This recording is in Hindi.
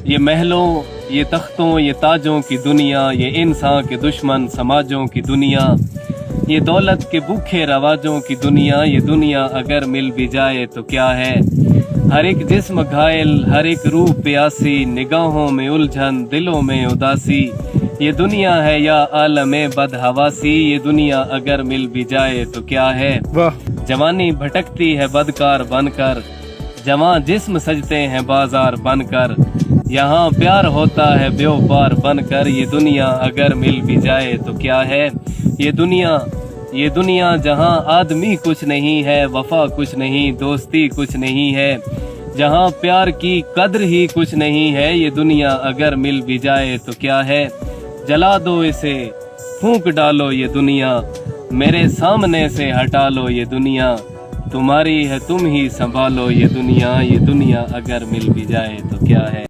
ये महलों, ये तख्तों, ये ताजों की दुनिया, ये इंसान के दुश्मन समाजों की दुनिया, ये दौलत के भूखे रवाजों की दुनिया, ये दुनिया अगर मिल भी जाए तो क्या है। हर एक जिस्म घायल, हर एक रूह प्यासी, निगाहों में उलझन, दिलों में उदासी, ये दुनिया है या आलमे बदहवासी, ये दुनिया अगर मिल भी जाए तो क्या है। जवानी भटकती है बदकार बनकर, जवां जिस्म सजते हैं बाजार बनकर, यहाँ प्यार होता है बेवफार बनकर, ये दुनिया अगर मिल भी जाए तो क्या है। ये दुनिया जहाँ आदमी कुछ नहीं है, वफा कुछ नहीं, दोस्ती कुछ नहीं है, जहाँ प्यार की कद्र ही कुछ नहीं है, ये दुनिया अगर मिल भी जाए तो क्या है। जला दो इसे, फूंक डालो ये दुनिया, मेरे सामने से हटा लो ये दुनिया, तुम्हारी है तुम ही संभालो ये दुनिया, ये दुनिया अगर मिल भी जाए तो क्या है।